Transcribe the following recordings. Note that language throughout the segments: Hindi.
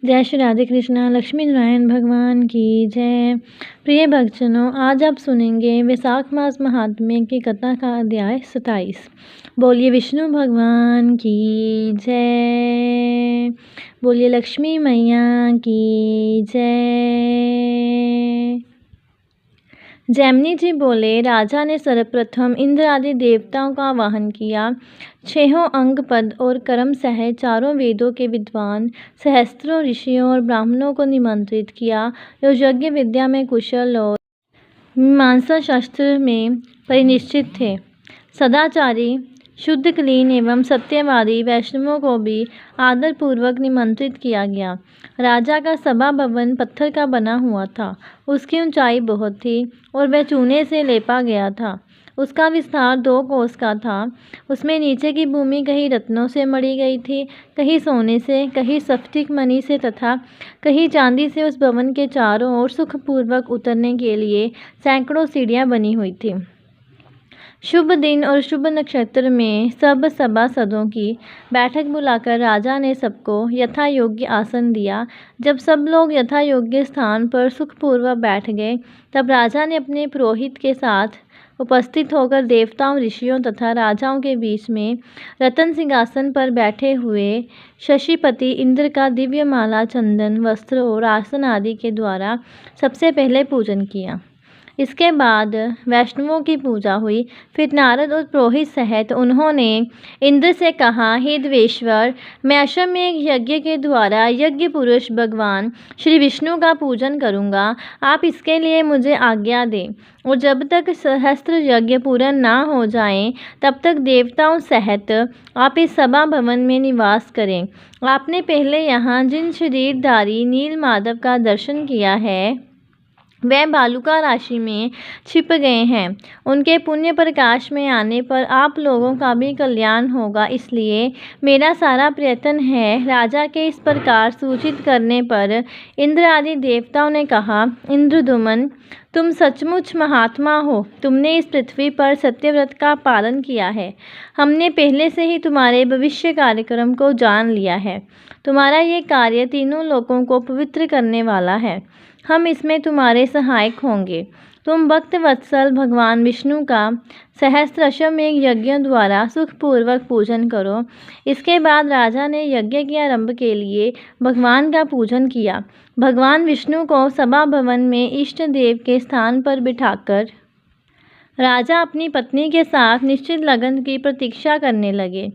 जय श्री राधे कृष्णा। लक्ष्मी नारायण भगवान की जय। प्रिय भक्तजनों, आज आप सुनेंगे वैशाख मास महात्म्य की कथा का अध्याय 27। बोलिए विष्णु भगवान की जय। बोलिए लक्ष्मी मैया की जय। जैमिनी जी बोले, राजा ने सर्वप्रथम इंद्र आदि देवताओं का आवाहन किया। 6 अंग पद और कर्म सहित 4 वेदों के विद्वान, सहस्त्रों ऋषियों और ब्राह्मणों को निमंत्रित किया जो यज्ञ विद्या में कुशल और मीमांसा शास्त्र में परिनिष्ठित थे। सदाचारी, शुद्ध, कुलीन एवं सत्यवादी वैष्णवों को भी आदरपूर्वक निमंत्रित किया गया। राजा का सभा भवन पत्थर का बना हुआ था। उसकी ऊंचाई बहुत थी और वह चूने से लेपा गया था। उसका विस्तार 2 कोस का था। उसमें नीचे की भूमि कहीं रत्नों से मढ़ी गई थी, कहीं सोने से, कहीं स्फटिक मणि से तथा कहीं चांदी से। उस भवन के चारों ओर सुखपूर्वक उतरने के लिए सैकड़ों सीढ़ियां बनी हुई थी। शुभ दिन और शुभ नक्षत्र में सब सभासदों की बैठक बुलाकर राजा ने सबको यथा योग्य आसन दिया। जब सब लोग यथा योग्य स्थान पर सुखपूर्वक बैठ गए, तब राजा ने अपने पुरोहित के साथ उपस्थित होकर देवताओं, ऋषियों तथा राजाओं के बीच में रतन सिंहासन पर बैठे हुए शशीपति इंद्र का दिव्य माला, चंदन, वस्त्र और आसन आदि के द्वारा सबसे पहले पूजन किया। इसके बाद वैष्णवों की पूजा हुई। फिर नारद और पुरोहित सहित उन्होंने इंद्र से कहा, हे देवेश्वर, मैं अश्वमेध यज्ञ के द्वारा यज्ञ पुरुष भगवान श्री विष्णु का पूजन करूंगा। आप इसके लिए मुझे आज्ञा दें, और जब तक सहस्त्र यज्ञ पूर्ण ना हो जाएं, तब तक देवताओं सहित आप इस सभा भवन में निवास करें। आपने पहले यहाँ जिन शरीरधारी नील माधव का दर्शन किया है, वह बालुका राशि में छिप गए हैं। उनके पुण्य प्रकाश में आने पर आप लोगों का भी कल्याण होगा। इसलिए मेरा सारा प्रयत्न है। राजा के इस प्रकार सूचित करने पर इंद्र आदि देवताओं ने कहा, इंद्रदुमन, तुम सचमुच महात्मा हो। तुमने इस पृथ्वी पर सत्यव्रत का पालन किया है। हमने पहले से ही तुम्हारे भविष्य कार्यक्रम को जान लिया है। तुम्हारा ये कार्य तीनों लोकों को पवित्र करने वाला है। हम इसमें तुम्हारे सहायक होंगे। तुम भक्त वत्सल भगवान विष्णु का सहस्त्र अश्वमेध यज्ञों द्वारा सुखपूर्वक पूजन करो। इसके बाद राजा ने यज्ञ के आरंभ के लिए भगवान का पूजन किया। भगवान विष्णु को सभा भवन में इष्ट देव के स्थान पर बिठाकर राजा अपनी पत्नी के साथ निश्चित लगन की प्रतीक्षा करने लगे।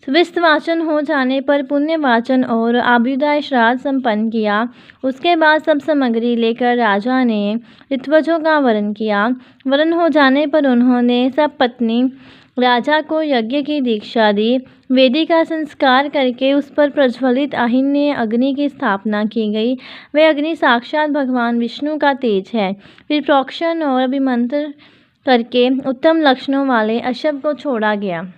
विस्तवाचन हो जाने पर पुण्य वाचन और आभ्युदय श्राद्ध संपन्न किया। उसके बाद सब सामग्री लेकर राजा ने ऋत्विजों का वरण किया। वरण हो जाने पर उन्होंने सब पत्नी राजा को यज्ञ की दीक्षा दी। वेदी का संस्कार करके उस पर प्रज्वलित आहिन्य अग्नि की स्थापना की गई। वह अग्नि साक्षात भगवान विष्णु का तेज है। फिर प्रोक्षण और अभिमंत्रण करके उत्तम लक्षणों वाले अश्व को छोड़ा गया।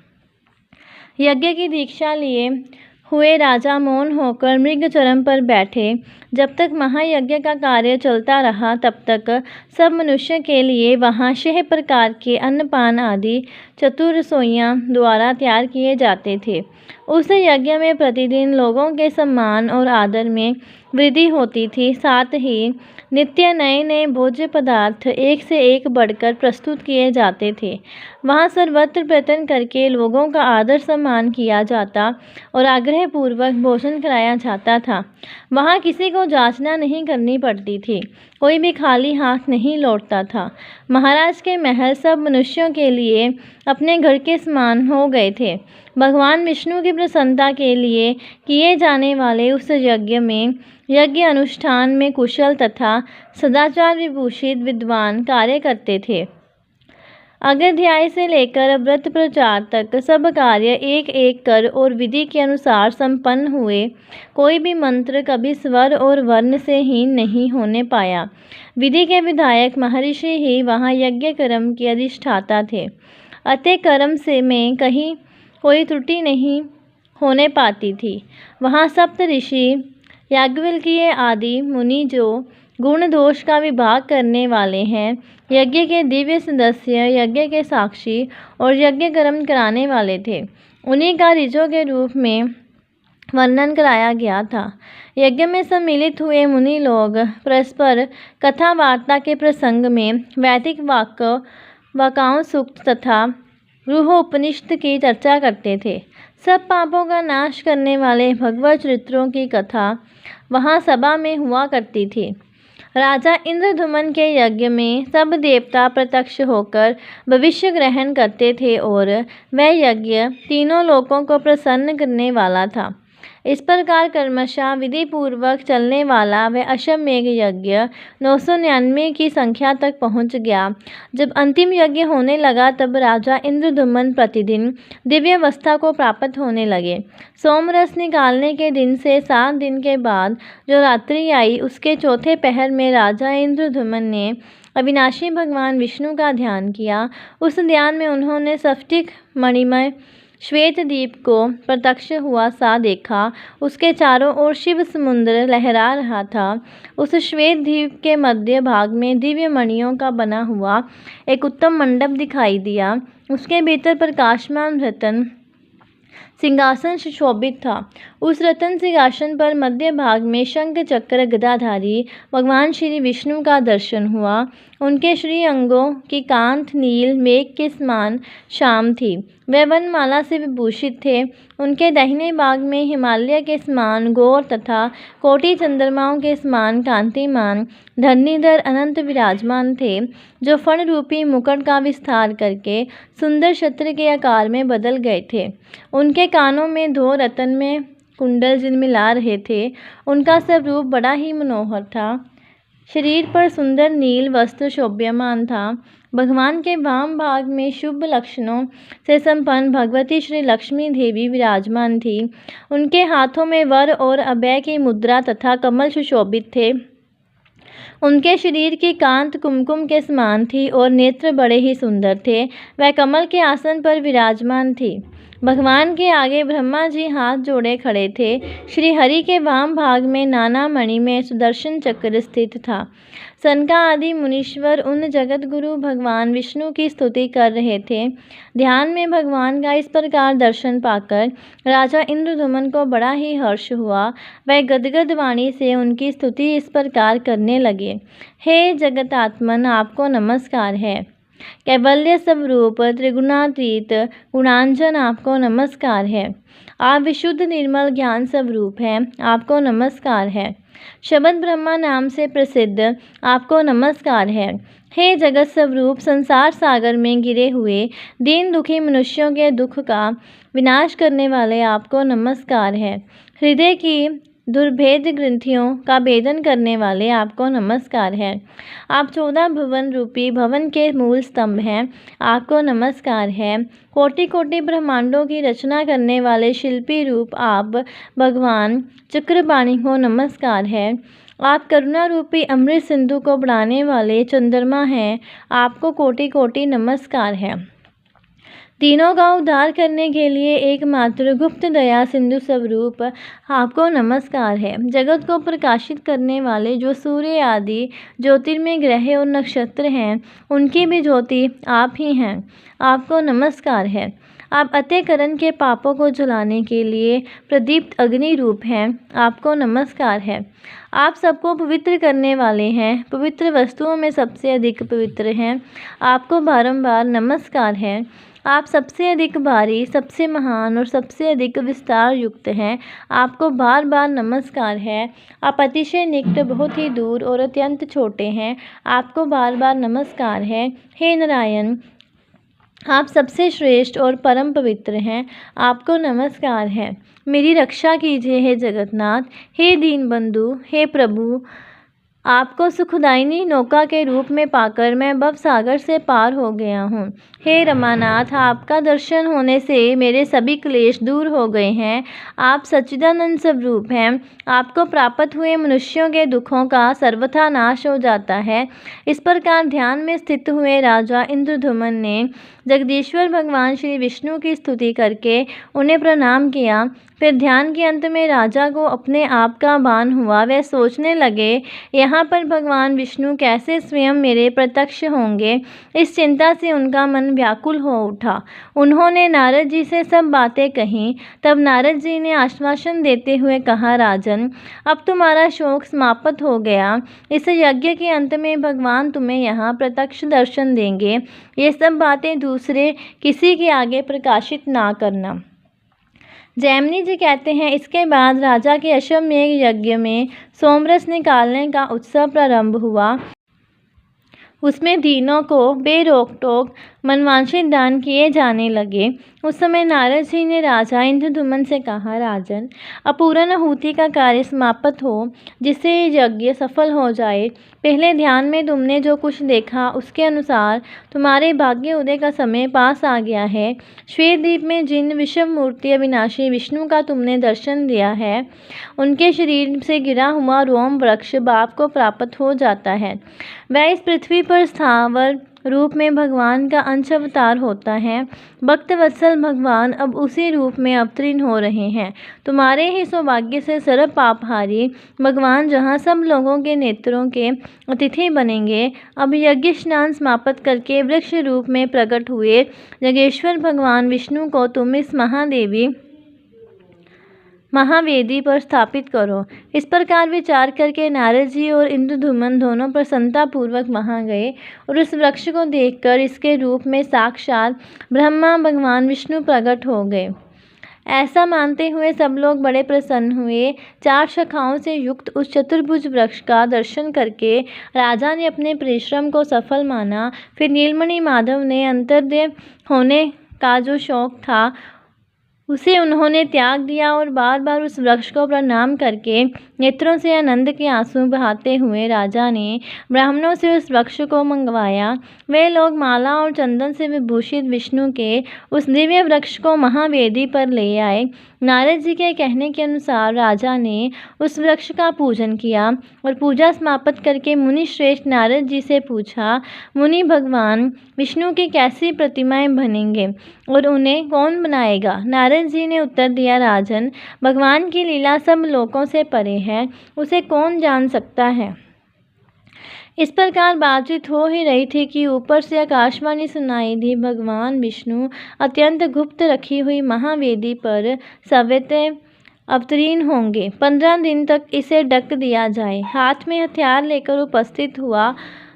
यज्ञ की दीक्षा लिए हुए राजा मौन होकर मृग चरम पर बैठे। जब तक महायज्ञ का कार्य चलता रहा, तब तक सब मनुष्य के लिए वहाँ 6 प्रकार के अन्नपान आदि चतुर रसोइयों द्वारा तैयार किए जाते थे। उस यज्ञ में प्रतिदिन लोगों के सम्मान और आदर में वृद्धि होती थी। साथ ही नित्य नए नए भोज्य पदार्थ एक से एक बढ़कर प्रस्तुत किए जाते थे। वहाँ सर्वत्र प्रयत्न करके लोगों का आदर सम्मान किया जाता और आग्रहपूर्वक भोजन कराया जाता था। वहाँ किसी को याचना नहीं करनी पड़ती थी। कोई भी खाली हाथ नहीं लौटता था। महाराज के महल सब मनुष्यों के लिए अपने घर के समान हो गए थे। भगवान विष्णु की प्रसन्नता के लिए किए जाने वाले उस यज्ञ में यज्ञ अनुष्ठान में कुशल तथा सदाचार विभूषित विद्वान कार्य करते थे। अर्घ्याध्याय से लेकर व्रत प्रचार तक सब कार्य एक एक कर और विधि के अनुसार संपन्न हुए। कोई भी मंत्र कभी स्वर और वर्ण से हीन नहीं होने पाया। विधि के विधायक महर्षि ही वहाँ यज्ञ कर्म के अधिष्ठाता थे। अतः कर्म से में कहीं कोई त्रुटि नहीं होने पाती थी। वहाँ सप्त ऋषि, याज्ञवल्क्य आदि मुनि जो गुण दोष का विभाग करने वाले हैं, यज्ञ के दिव्य सदस्य, यज्ञ के साक्षी और यज्ञ कर्म कराने वाले थे। उन्हीं का ऋजों के रूप में वर्णन कराया गया था। यज्ञ में सम्मिलित हुए मुनि लोग परस्पर कथा वार्ता के प्रसंग में वैदिक वाक्यों सूक्त तथा गृहोपनिषद की चर्चा करते थे। सब पापों का नाश करने वाले भगवत चरित्रों की कथा वहाँ सभा में हुआ करती थी। राजा इंद्रद्युम्न के यज्ञ में सब देवता प्रत्यक्ष होकर भविष्य ग्रहण करते थे और वह यज्ञ तीनों लोकों को प्रसन्न करने वाला था। इस प्रकार क्रमशः विधि पूर्वक चलने वाला वह अश्वमेध यज्ञ 999 की संख्या तक पहुंच गया। जब अंतिम यज्ञ होने लगा तब राजा इंद्रद्युम्न प्रतिदिन दिव्यावस्था को प्राप्त होने लगे। सोमरस निकालने के दिन से 7 दिन के बाद जो रात्रि आई उसके चौथे पहर में राजा इंद्रद्युम्न ने अविनाशी भगवान विष्णु का ध्यान किया। उस ध्यान में उन्होंने स्फटिक मणिमय श्वेत द्वीप को प्रत्यक्ष हुआ सा देखा। उसके चारों ओर शिव समुद्र लहरा रहा था। उस श्वेत द्वीप के मध्य भाग में दिव्य मणियों का बना हुआ एक उत्तम मंडप दिखाई दिया। उसके भीतर प्रकाशमान रत्न सिंहासन सुशोभित था। उस रत्न सिंहासन पर मध्य भाग में शंख चक्र गदाधारी भगवान श्री विष्णु का दर्शन हुआ। उनके श्री अंगों की कांत नील मेघ के समान श्याम थी। वे वनमाला से विभूषित थे। उनके दाहिने भाग में हिमालय के समान गौर तथा कोटि चंद्रमाओं के समान कांतिमान धरणीधर अनंत विराजमान थे, जो फण रूपी मुकुट का विस्तार करके सुंदर छत्र के आकार में बदल गए थे। उनके कानों में 2 रत्न में कुंडल झिलमिला रहे थे। उनका स्वरूप बड़ा ही मनोहर था। शरीर पर सुंदर नील वस्त्र शोभ्यमान था। भगवान के वाम भाग में शुभ लक्षणों से संपन्न भगवती श्री लक्ष्मी देवी विराजमान थी। उनके हाथों में वर और अभय की मुद्रा तथा कमल सुशोभित थे। उनके शरीर की कांत कुमकुम के समान थी और नेत्र बड़े ही सुंदर थे। वह कमल के आसन पर विराजमान थी। भगवान के आगे ब्रह्मा जी हाथ जोड़े खड़े थे। श्री हरि के वाम भाग में नाना मणि में सुदर्शन चक्र स्थित था। सनका आदि मुनीश्वर उन जगत गुरु भगवान विष्णु की स्तुति कर रहे थे। ध्यान में भगवान का इस प्रकार दर्शन पाकर राजा इंद्रद्युम्न को बड़ा ही हर्ष हुआ। वह गदगद वाणी से उनकी स्तुति इस प्रकार करने लगे। हे जगतात्मन, आपको नमस्कार है। कैवल्य स्वरूप त्रिगुणातीत गुणांजन, आपको नमस्कार है। आप विशुद्ध निर्मल ज्ञान स्वरूप हैं, आपको नमस्कार है। शब्द ब्रह्मा नाम से प्रसिद्ध, आपको नमस्कार है। हे जगत स्वरूप, संसार सागर में गिरे हुए दीन दुखी मनुष्यों के दुख का विनाश करने वाले, आपको नमस्कार है। हृदय की दुर्भेद ग्रंथियों का भेदन करने वाले, आपको नमस्कार है। आप 14 भुवन रूपी भवन के मूल स्तंभ हैं, आपको नमस्कार है। कोटि कोटि ब्रह्मांडों की रचना करने वाले शिल्पी रूप आप भगवान चक्रपाणि को नमस्कार है। आप करुणा रूपी अमृत सिंधु को बढ़ाने वाले चंद्रमा हैं, आपको कोटि कोटि नमस्कार है। तीनों का उद्धार करने के लिए एकमात्र गुप्त दया सिंधु स्वरूप, आपको नमस्कार है। जगत को प्रकाशित करने वाले जो सूर्य आदि ज्योतिर्मय ग्रह और नक्षत्र हैं, उनकी भी ज्योति आप ही हैं, आपको नमस्कार है। आप अत्यकरण के पापों को जलाने के लिए प्रदीप्त अग्नि रूप हैं, आपको नमस्कार है। आप सबको पवित्र करने वाले हैं, पवित्र वस्तुओं में सबसे अधिक पवित्र हैं, आपको बारंबार नमस्कार है। आप सबसे अधिक भारी, सबसे महान और सबसे अधिक विस्तार युक्त हैं, आपको बार बार नमस्कार है। आप अतिशय निकट, बहुत ही दूर और अत्यंत छोटे हैं, आपको बार बार नमस्कार है। हे नारायण, आप सबसे श्रेष्ठ और परम पवित्र हैं, आपको नमस्कार है। मेरी रक्षा कीजिए हे जगन्नाथ। हे दीनबंधु, हे प्रभु, आपको सुखदायिनी नौका के रूप में पाकर मैं भव सागर से पार हो गया हूँ। हे रमानाथ, आपका दर्शन होने से मेरे सभी क्लेश दूर हो गए हैं। आप सच्चिदानंद स्वरूप हैं। आपको प्राप्त हुए मनुष्यों के दुखों का सर्वथा नाश हो जाता है। इस प्रकार ध्यान में स्थित हुए राजा इंद्रद्युम्न ने जगदीश्वर भगवान श्री विष्णु की स्तुति करके उन्हें प्रणाम किया। फिर ध्यान के अंत में राजा को अपने आप का भान हुआ। वह सोचने लगे, यहाँ पर भगवान विष्णु कैसे स्वयं मेरे प्रत्यक्ष होंगे। इस चिंता से उनका मन व्याकुल हो उठा। उन्होंने नारद जी से सब बातें कहीं। तब नारद जी ने आश्वासन देते हुए कहा, राजन, अब तुम्हारा शोक समाप्त हो गया। इस यज्ञ के अंत में भगवान तुम्हें यहाँ प्रत्यक्ष दर्शन देंगे। ये सब बातें दूसरे किसी के आगे प्रकाशित ना करना। जैमिनी जी कहते हैं, इसके बाद राजा के अश्वमेध यज्ञ में सोमरस निकालने का उत्सव प्रारंभ हुआ। उसमें दीनों को बेरोक टोक मनवांछित दान किए जाने लगे। उस समय नारद जी ने राजा इंद्रद्युम्न से कहा, राजन, अपूर्ण आहुति का कार्य समाप्त हो, जिससे यज्ञ सफल हो जाए। पहले ध्यान में तुमने जो कुछ देखा उसके अनुसार तुम्हारे भाग्य उदय का समय पास आ गया है। श्वेत द्वीप में जिन विषम मूर्ति अविनाशी विष्णु का तुमने दर्शन दिया है, उनके शरीर से गिरा हुआ रोम वृक्ष बाप को प्राप्त हो जाता है। वह इस पृथ्वी पर स्थावर रूप में भगवान का अंश अवतार होता है। भक्त वत्सल भगवान अब उसी रूप में अवतीर्ण हो रहे हैं। तुम्हारे ही सौभाग्य से सर्व पापहारी भगवान जहाँ सब लोगों के नेत्रों के अतिथि बनेंगे। अब यज्ञ स्नान समाप्त करके वृक्ष रूप में प्रकट हुए जगेश्वर भगवान विष्णु को तुम इस महावेदी पर स्थापित करो। इस प्रकार विचार करके नारद जी और इंद्रद्युम्न दोनों प्रसन्नतापूर्वक वहां गए और उस वृक्ष को देखकर इसके रूप में साक्षात ब्रह्मा भगवान विष्णु प्रकट हो गए। ऐसा मानते हुए सब लोग बड़े प्रसन्न हुए। 4 शाखाओं से युक्त उस चतुर्भुज वृक्ष का दर्शन करके राजा ने अपने परिश्रम को सफल माना। फिर नीलमणि माधव ने अंतर्देव होने का जो शौक था उसे उन्होंने त्याग दिया और बार बार उस वृक्ष को प्रणाम करके नेत्रों से आनंद के आंसू बहाते हुए राजा ने ब्राह्मणों से उस वृक्ष को मंगवाया। वे लोग माला और चंदन से विभूषित विष्णु के उस दिव्य वृक्ष को महावेदी पर ले आए। नारद जी के कहने के अनुसार राजा ने उस वृक्ष का पूजन किया और पूजा समाप्त करके मुनि श्रेष्ठ नारद जी से पूछा, मुनि भगवान विष्णु की कैसी प्रतिमाएं बनेंगे और उन्हें कौन बनाएगा। नारद जी ने उत्तर दिया, राजन, भगवान की लीला सब लोकों से परे है, उसे कौन जान सकता है। इस प्रकार बातचीत हो ही रही थी कि ऊपर से आकाशवाणी सुनाई दी, भगवान विष्णु अत्यंत गुप्त रखी हुई महावेदी पर सवेते अवतीर्ण होंगे। 15 दिन तक इसे ढक दिया जाए। हाथ में हथियार लेकर उपस्थित हुआ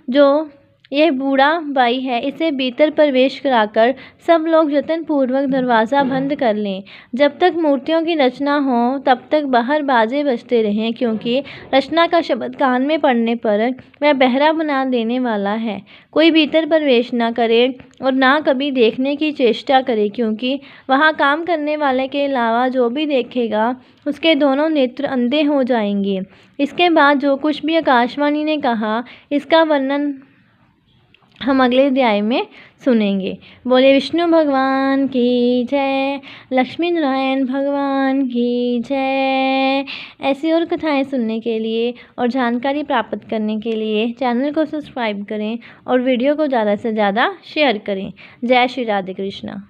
जो यह बूढ़ा भाई है, इसे भीतर प्रवेश कराकर सब लोग यत्न पूर्वक दरवाज़ा बंद कर लें। जब तक मूर्तियों की रचना हो तब तक बाहर बाजे बजते रहें, क्योंकि रचना का शब्द कान में पड़ने पर वह बहरा बना देने वाला है। कोई भीतर प्रवेश न करे और ना कभी देखने की चेष्टा करे, क्योंकि वहाँ काम करने वाले के अलावा जो भी देखेगा उसके दोनों नेत्र अंधे हो जाएंगे। इसके बाद जो कुछ भी आकाशवाणी ने कहा इसका वर्णन हम अगले अध्याय में सुनेंगे। बोले विष्णु भगवान की जय, लक्ष्मी नारायण भगवान की जय। ऐसी और कथाएं सुनने के लिए और जानकारी प्राप्त करने के लिए चैनल को सब्सक्राइब करें और वीडियो को ज़्यादा से ज़्यादा शेयर करें। जय श्री राधे कृष्णा।